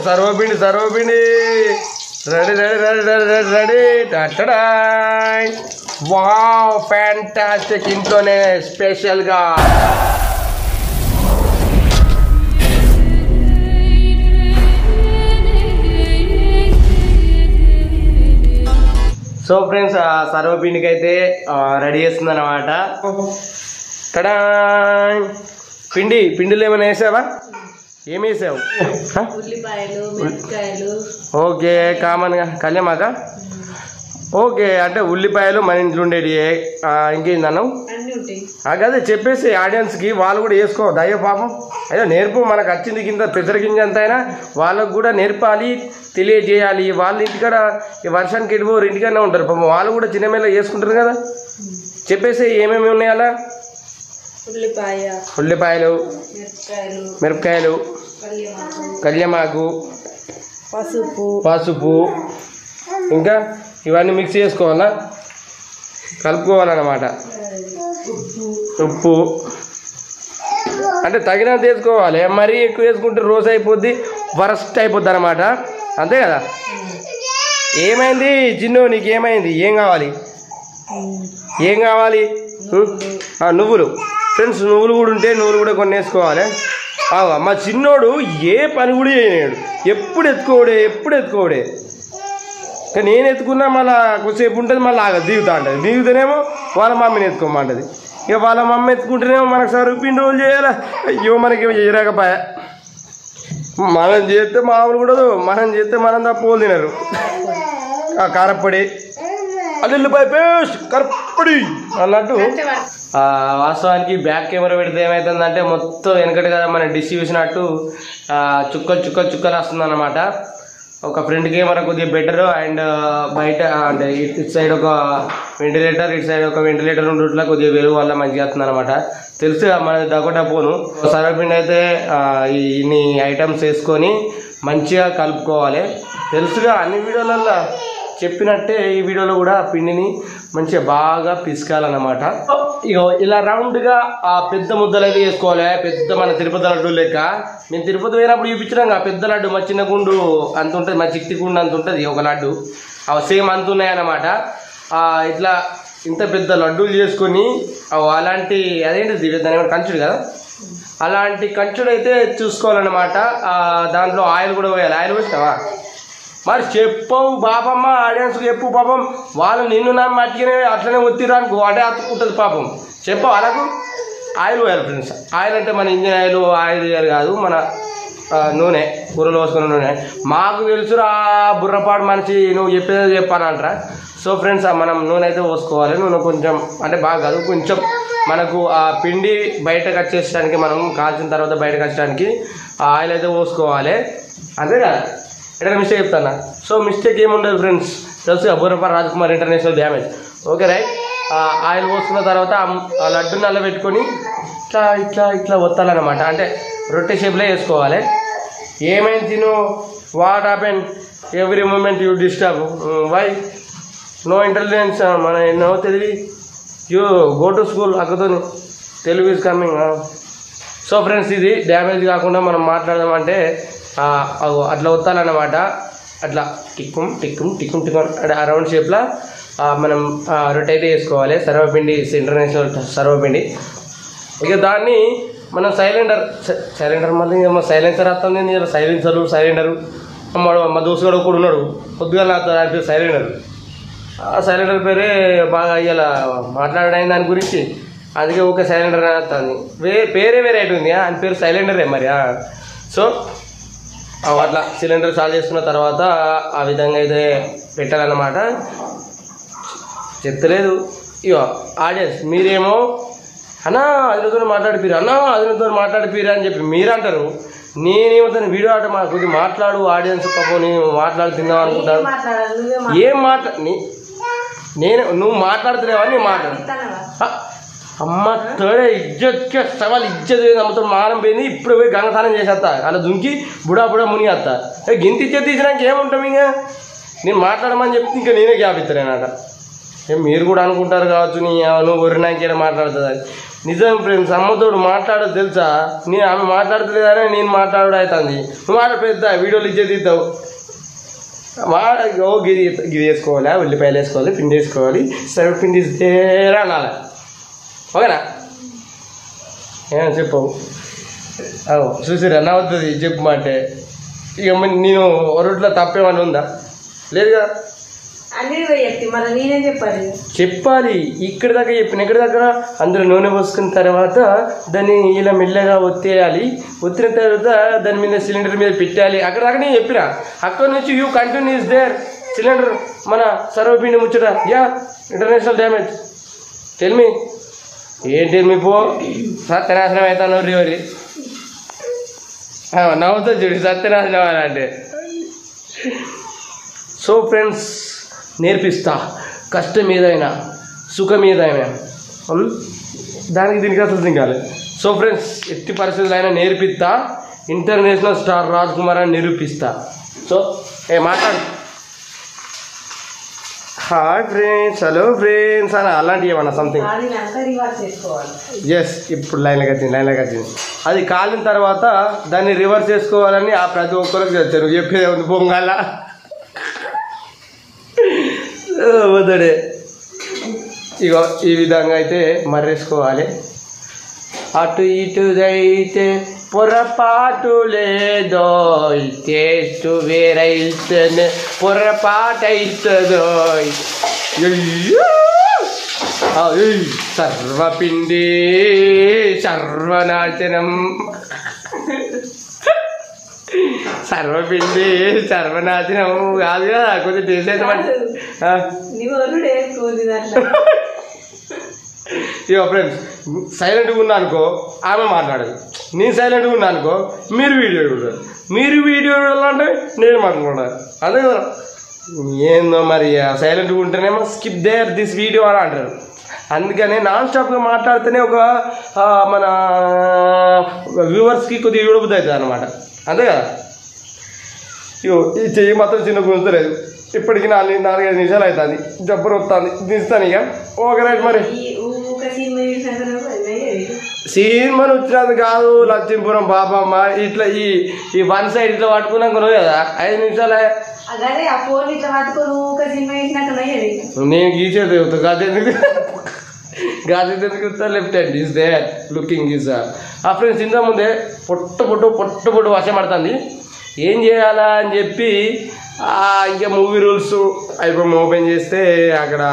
సర్వపిండి sarvapindi ready ready ready ready ready ready టటడా. Wow fantastic. ఇంట్లోనే స్పెషల్గా సో ఫ్రెండ్స్ సర్వపిండికి అయితే రెడీ చేస్తుంది అన్నమాట. టడా. పిండిలో ఏమైనా వేసావా? ఏమి వేసావు? ఓకే కామన్గా కళ్యామాక. ఓకే అంటే ఉల్లిపాయలు మన ఇంట్లో ఉండేవి. ఇంకేందన్నావు? అదే చెప్పేసి ఆడియన్స్కి వాళ్ళు కూడా వేసుకోవద్దు. అయ్యో పాపం అయ్యో నేర్పు. మనకు వచ్చింది కింద పెసర గింజ అంత అయినా వాళ్ళకు కూడా నేర్పాలి, తెలియజేయాలి. వాళ్ళ ఇంటికాడ ఈ వర్షానికి ఎడిపోరు, ఇంటికనే ఉంటారు పాపం. వాళ్ళు కూడా చిన్నమేళ చేసుకుంటారు కదా. చెప్పేసి ఏమేమి ఉన్నాయి అలా? ఉల్లిపాయలు, మిరపకాయలు, కళ్యామాకు, పసుపు, ఇంకా ఇవన్నీ మిక్స్ చేసుకోవాలా, కలుపుకోవాలన్నమాట. ఉప్పు అంటే తగినంత వేసుకోవాలి. మరీ ఎక్కువ వేసుకుంటే రోజు అయిపోద్ది, వరస్ట్ అయిపోద్ది అన్నమాట. అంతే కదా. ఏమైంది చిన్ను? నీకు ఏమైంది? ఏం కావాలి? ఏం కావాలి? నువ్వులు. ఫ్రెండ్స్ నువ్వులు కూడా ఉంటే నువ్వులు కూడా కొన్ని వేసుకోవాలి. మా చిన్నోడు ఏ పని కూడా చేయలేడు. ఎప్పుడు ఎత్తుకోవడే. కానీ నేను ఎత్తుకున్నా మళ్ళీ కొద్దిసేపు ఉంటుంది, మళ్ళీ ఆగదు, దిగుతా ఉంటుంది. దిగుతేనేమో వాళ్ళ మమ్మీని ఎత్తుకోమంటుంది. ఇక వాళ్ళ మమ్మీ ఎత్తుకుంటేనేమో మనకు సరుపిండి రోజులు చేయాలి. అయ్యో మనకి చేయరాకపోయా. మనం చేస్తే మామూలు కూడా, మనం చేస్తే మనం తప్ప తినరు. కారప్పొడి, అల్లుల్లిపాయ పేస్ట్, కరప్పొడి అన్నట్టు. వాస్తవానికి బ్యాక్ కెమెరా పెడితే ఏమవుతుందంటే మొత్తం వెనకటి కదా మన డిష్ చూసినట్టు చుక్కలు వస్తుంది అన్నమాట. ఒక ఫ్రంట్ కెమెరా కొద్దిగా బెటర్. అండ్ బయట అంటే ఇటు సైడ్ ఒక వెంటిలేటర్, ఇటు సైడ్ ఒక వెంటిలేటర్ ఉండేట్లా కొద్దిగా వెలుగు వల్ల మంచిగా వస్తుంది అనమాట. తెలుసు మనది డకోటా పోను. సర్వపిండి అయితే ఇన్ని ఐటమ్స్ వేసుకొని మంచిగా కలుపుకోవాలి. తెలుసుగా అన్ని వీడియోలలో చెప్పినట్టే ఈ వీడియోలో కూడా పిండిని మంచిగా బాగా పిసకాలన్నమాట. ఇగో ఇలా రౌండ్గా పెద్ద ముద్దలు అయితే వేసుకోవాలి. పెద్ద మన తిరుపతి లడ్డు లెక్క. మేము తిరుపతి పోయినప్పుడు చూపించినాం పెద్ద లడ్డు. మా చిన్న గుండు అంత ఉంటుంది, మా చిట్టి గుండు అంత ఉంటుంది ఒక లడ్డు. అవి సేమ్ అంత ఉన్నాయన్నమాట. ఇట్లా ఇంత పెద్ద లడ్డూలు చేసుకొని అలాంటి అదేంటిది దాని ఏమైనా కంచుడు కదా, అలాంటి కంచుడు అయితే చూసుకోవాలన్నమాట. దాంట్లో ఆయిల్ కూడా పోయాలి. ఆయిల్ పోస్తావా? మరి చెప్పవు పాపమ్మ, ఆడియన్స్కి చెప్పు పాపం. వాళ్ళు నిన్ను నా మట్టికినే అట్లనే ఒత్తిరా అనుకో, అటే అతుక్కుంటుంది పాపం. చెప్పవు వాళ్ళకు. ఆయిల్ పోయాలి ఫ్రెండ్స్. ఆయిల్ అంటే మన ఇంజిన్ ఆయిల్ వేయాలి కాదు, మన నూనె, కూరలో పోసుకున్న నూనె. మాకు తెలుసురా బుర్రపాటు మనిషి, నువ్వు చెప్పేది చెప్పానంటారా. సో ఫ్రెండ్స్ మనం నూనె అయితే పోసుకోవాలి. నూనె కొంచెం అంటే బాగా కాదు, కొంచెం మనకు ఆ పిండి బయటకు వచ్చేసడానికి, మనం కాల్చిన తర్వాత బయటకు వచ్చడానికి ఆయిల్ అయితే పోసుకోవాలి. అంతే కదా. ఎక్కడ మిస్టేక్ చెప్తానా? సో మిస్టేక్ ఏముండదు ఫ్రెండ్స్. తెలుసు బుర్రపాటు Rajkumar international damage. Okay right. Oil పోసుకున్న తర్వాత ఆ లడ్డు నల్ల పెట్టుకొని ఇట్లా ఇట్లా ఇట్లా ఒత్తాలన్నమాట. అంటే రొట్టె షేప్లో వేసుకోవాలి. ఏమైంది తిను? What happen? Every moment you disturb. Why? No intelligence, మన నో తెలివి. యూ గో టు స్కూల్ అక్కతోని. Telugu is coming. So friends ఇది డ్యామేజ్ కాకుండా మనం మాట్లాడదామంటే అట్లా ఒత్తాలన్నమాట. అట్లా టిక్కుం టిక్కుం టిక్కుం టిక్కుం అంటే ఆ రౌండ్ షేప్లో మనం రొట్టె అయితే వేసుకోవాలి. సర్వపిండి, ఇంటర్నేషనల్ సర్వపిండి. ఇక దాన్ని మనం సైలెండర్ మళ్ళీ సైలెన్సర్ వస్తుంది. నేను సైలెండరు మా దోస్తు కూడా ఒకడు ఉన్నాడు, పొద్దుగా దాని పేరు సైలెండర్. ఆ సైలెండర్ పేరే బాగా ఇలా మాట్లాడడం దాని గురించి, అందుకే ఓకే సైలెండర్ అని వస్తుంది. పేరే వేరే ఉంది, ఆయన పేరు సైలెండరే మరి. సో అట్లా సిలిండర్ చాలు చేసుకున్న తర్వాత ఆ విధంగా అయితే పెట్టాలన్నమాట. చెప్తలేదు. ఇగో ఆడియన్స్ మీరేమో అన్నా అదితో మాట్లాడిపోయారు అని చెప్పి మీరు అంటారు. నేనేమవుతాను వీడియో ఆట మా కొద్దిగా మాట్లాడు. ఆడియన్స్ పాపం నేను మాట్లాడి తిందాం అనుకుంటాను. ఏం నువ్వు మాట్లాడుతున్నావని నేను మాట్లాడు. అమ్మ తోడే ఇజ్జత్కే సవాల్ ఇజ్జత్ అమ్మతో మానం పోయింది. ఇప్పుడు పోయి గంగస్నానం చేసేస్తా, అలా దుంకి బుడా మునిగేస్తా. గింత ఇజ్జత్ తీసినాక ఏముంటాం? ఇంకా నేను మాట్లాడమని చెప్తే ఇంకా నేనే గ్యాప్ ఇస్తానేనట. మీరు కూడా అనుకుంటారు కావచ్చు నువ్వు ఒరినాకే మాట్లాడుతుంది. నిజం ఫ్రెండ్స్, అమ్మతోడు మాట్లాడదు తెలుసా. ఆమె మాట్లాడతలేదనే నేను మాట్లాడడం అవుతుంది. నువ్వు మాట పెద్ద వీడియోలు ఇచ్చే తీద్దావు. గిది వేసుకోవాలి, ఉల్లిపాయలు వేసుకోవాలి, పిండి వేసుకోవాలి, సరే పిండి తేరా అనాలి. ఓకేనా? ఏమో చెప్పవు. చూసిరా నవ్వుతుంది చెప్పమంటే. ఇక నేను ఒరట్లో తప్పేమని ఉందా? లేదు కదా. చెప్పాలి. ఇక్కడి దాకా చెప్పిన, ఇక్కడి దగ్గర అందులో నూనె పోసుకున్న తర్వాత దాన్ని ఇలా మెల్లగా ఒత్తేయాలి. ఒత్తిన తర్వాత దాని మీద సిలిండర్ మీద పెట్టాలి. అక్కడ దాకా నేను చెప్పిన. అక్కడ నుంచి యూ కంటిన్యూస్ దేర్ సిలిండర్ మన సర్వపిండి ముచ్చట. యా ఇంటర్నేషనల్ డ్యామేజ్ టెల్మి ఏంటి మీ పో సత్యనాశనం అవుతాను రివరి నవ్వుతో చూడు సత్యనాశనం అని అంటే. సో ఫ్రెండ్స్, నేర్పిస్తా. కష్టం ఏదైనా సుఖం ఏదైనా దానికి దీనికి అసలు దిగాలి. సో ఫ్రెండ్స్, ఎట్టి పరిస్థితులు అయినా నేర్పిస్తా. ఇంటర్నేషనల్ స్టార్ రాజ్ కుమార్ అని నిరూపిస్తా. సో మాట్లాడు. హాయ్ ఫ్రెండ్స్, హలో ఫ్రెండ్స్ అని అలాంటివి ఏమన్నా సంథింగ్. ఎస్, ఇప్పుడు లైన్లోకి వచ్చింది. అది కాలిన తర్వాత దాన్ని రివర్స్ చేసుకోవాలని ఆ ప్రతి ఒక్కరికి తెచ్చారు. చెప్పేది ఉంది పొంగాల వదడే. ఇగో ఈ విధంగా అయితే మర్రేసుకోవాలి. అటు ఇటు అయితే పొరపాటు లేదో, టేస్ట్ వేరైతేనే పొరపాటు అవుతుందో. సర్వపిండి సర్వనాశనం, సర్వపిండి సర్వనాశనం కాదు కదా. కొంచెం టేస్ట్ అయితే ఇక ఫ్రెండ్స్, సైలెంట్గా ఉన్నా అనుకో ఆమె మాట్లాడదు, నేను సైలెంట్గా ఉన్నా అనుకో మీరు వీడియో చూడాలి, మీరు వీడియో చూడాలంటే నేను మాట్లాడాలి. అదే కదా. ఏందో మరి సైలెంట్గా ఉంటేనేమో స్కిప్ దేర్ దిస్ వీడియో అని అంటారు. అందుకని నాన్ స్టాప్గా మాట్లాడితేనే ఒక మన వ్యూవర్స్కి కొద్దిగా చూడబుద్ధి అవుతుంది అనమాట. అంతే కదా. ఇగో ఈ చెయ్యి మాత్రం చిన్న గుంజలేదు. ఇప్పటికి 4-5 నిమిషాలు అవుతుంది. జబ్బరు వస్తుంది, దిస్తాను ఇక. Okay right. మరి సినిమాను వచ్చినది కాదు, లక్ష్మీపురం బాబమ్మ ఇట్లా ఈ వన్ సైడ్ ఇట్లా పట్టుకున్నాక కదా 5 నిమిషాలే. నేను గీసేది గాజెందుకు left hand is there looking is. ఆ ఫ్రెండ్స్, ఇంత ముందే పొట్టు వర్షం పడుతుంది. ఏం చేయాలా అని చెప్పి ఇంకా మూవీ రూల్స్ అయిపోయి ఓపెన్ చేస్తే అక్కడ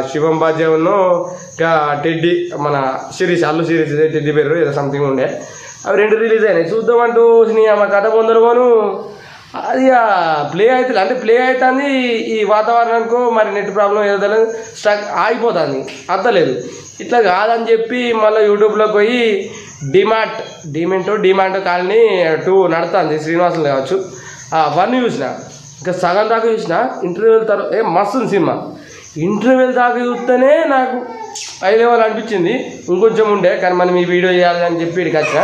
శివం బాధ్యను ఇంకా టెడ్డీ మన అల్లు సిరీస్ టెడ్డీ పేరు ఏదో సంథింగ్ ఉండే, అవి 2 రిలీజ్ అయినాయి. చూద్దామంటూ మా కథ పొందరుకోను. అది ప్లే అవుతుంది, అంటే ప్లే అవుతుంది. ఈ వాతావరణానికో మరి నెట్ ప్రాబ్లం ఏదో స్టక్ ఆగిపోతుంది, అర్థలేదు. ఇట్లా కాదని చెప్పి మళ్ళీ యూట్యూబ్లోకి పోయి డిమాంట్ కాలనీ 2 నడుతుంది. శ్రీనివాసులు కావచ్చు. 1 చూసిన, ఇంకా సగం దాకా చూసిన. ఇంటర్వ్యూల తర్వాత మస్తు సినిమా. ఇంటర్వ్యూల దాకా చూస్తేనే నాకు హై లెవెల్ అనిపించింది. ఇంకొంచెం ఉండే కానీ మనం ఈ వీడియో చేయాలని చెప్పి ఇక్కడికి వచ్చిన.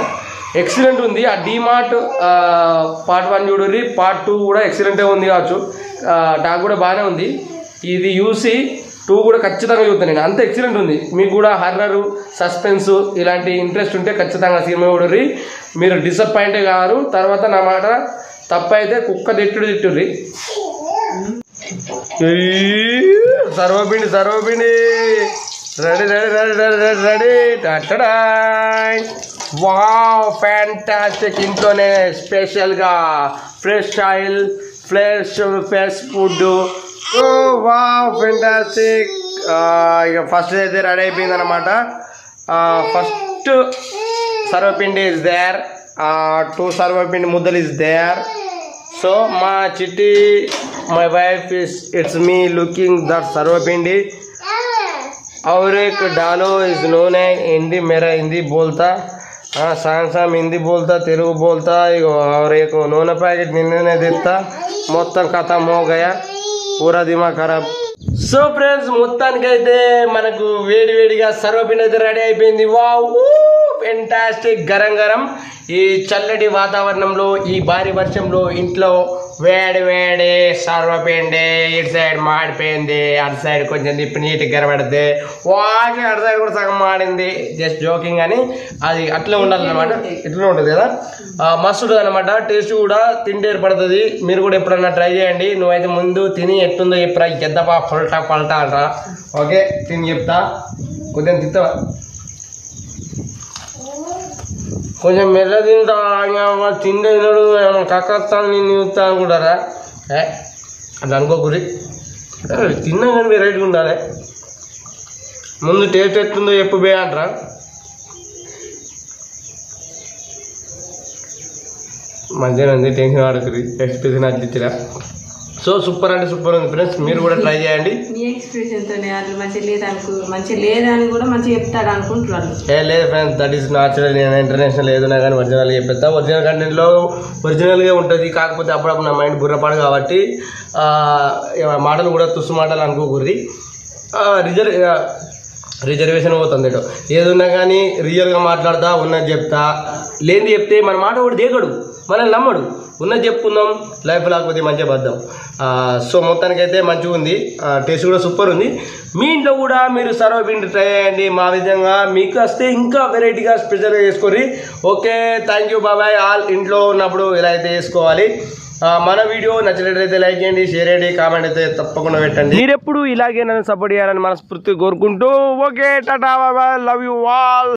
ఎక్సలెంట్ ఉంది. ఆ డిమార్ట్ పార్ట్ 1 చూడరి, పార్ట్ 2 కూడా ఎక్సలెంటే ఉంది కావచ్చు. టాక్ కూడా బాగానే ఉంది. ఇది చూసి 2 కూడా ఖచ్చితంగా చూస్తాను నేను. అంత ఎక్సలెంట్ ఉంది. మీకు కూడా హర్రరు, సస్పెన్స్ ఇలాంటి ఇంట్రెస్ట్ ఉంటే ఖచ్చితంగా సినిమా చూడరి. మీరు డిసప్పాయింటే కాదు. తర్వాత నా మాట తప్పైతే కుక్క తిట్టుర్రి. సర్వపిండి రెడీ. Wow, fantastic. ఇంట్లోనే స్పెషల్గా fresh oil, fresh food. Wow, fantastic. ఇక ఫస్ట్ అయితే రెడీ అయిపోయింది అనమాట. First sarvapindi is there, 2 sarvapindi ముద్దలు ఇస్ దేర్. సో మా Chitti, my wife it's me looking that sarvapindi और एक डालो इस नूने हिंदी मेरा हिंदी बोलता साम हिंदी बोलता तेलुगु बोलता और एक नूने पैकेट निन्ने देता మొత్తం ఖతం हो गया पूरा दिमाग खराब. సో ఫ్రెండ్స్, మొత్తానికైతే మనకు వేడివేడిగా సర్వపిండి అయితే రెడీ అయిపోయింది. వావ్, ఫెంటాస్టిక్ గరం గరం ఈ చల్లటి వాతావరణంలో ఈ భారీ వర్షంలో ఇంట్లో వేడి వేడి సర్వపిండి ఇటు సైడ్ మాడిపోయింది అటు సైడ్ కొంచెం తిప్పి నీట్గా గరబడితే వాకి అటు సైడ్ కూడా సగం మాడింది జస్ట్ జోకింగ్ అని అది అట్లా ఉండాలన్నమాట ఇట్లా ఉంటుంది కదా మస్తు ఉంటుంది అనమాట టేస్ట్ కూడా తిండి ఏర్పడుతుంది మీరు కూడా ఎప్పుడన్నా ట్రై చేయండి నువ్వైతే ముందు తిని ఎట్టుందో చెప్పరా ఎద్దపా పల్టా అంటారా ఓకే తిని చెప్తా కొంచెం తింటావా కొంచెం మెల్ల తింటా తిండి కక్కస్తాను నేను చూస్తా అనుకుంటారా అది అనుకోకూరి తిన్నా కానీ వెరైటీగా ఉండాలి ముందు టేస్ట్ ఎట్లుందో చెప్పు బే అంటారా మంచిగా ఉంది టెన్షన్ ఆడుతుంది ఎక్స్ప్రెషన్ అట్లా ఇచ్చిరా సో సూపర్ అంటే సూపర్ ఉంది ఫ్రెండ్స్ మీరు కూడా ట్రై చేయండి మీ ఎక్స్ప్రెషన్తోనే అది మంచిగా లేదని కూడా మంచిగా చెప్తాడు అనుకుంటున్నాను లేదు ఫ్రెండ్స్ దట్ ఈస్ న్యాచురల్ నేను ఇంటర్నేషనల్ ఏదైనా కానీ ఒరిజినల్గా చెప్పేస్తా ఒరిజినల్ కంటెంట్లో ఒరిజినల్గా ఉంటుంది కాకపోతే అప్పుడప్పుడు నా మైండ్ బుర్రపాడు కాబట్టి మాటలు కూడా తుస్సు మాటలు అనుకోకూడదు రిజర్వేషన్ పోతుంది ఏటో ఏదున్నా కానీ రియల్గా మాట్లాడతా ఉన్నది చెప్తా లేనిది చెప్తే మన మాట కూడా దిగడు మనల్ని నమ్మడు ఉన్నది చెప్పుకుందాం లైఫ్ లేకపోతే మంచిగా పద్దాం సో మొత్తానికైతే మంచిగా ఉంది టేస్ట్ కూడా సూపర్ ఉంది మీ ఇంట్లో కూడా మీరు సర్వపిండి ట్రై చేయండి మా విధంగా మీకు వస్తే ఇంకా వెరైటీగా స్పెషల్గా చేసుకోండి ఓకే థ్యాంక్ యూ బాబాయ్ ఆల్ ఇంట్లో ఉన్నప్పుడు ఇలా అయితే చేసుకోవాలి మన వీడియో నచ్చినట్లయితే లైక్ చేయండి షేర్ చేయండి కామెంట్ అయితే తప్పకుండా పెట్టండి మీరు ఎప్పుడు ఇలాగే నన్ను సపోర్ట్ చేయాలని మనస్ఫూర్తిగా కోరుకుంటూ ఓకే టాటా బాబాయ్ లవ్ యూ ఆల్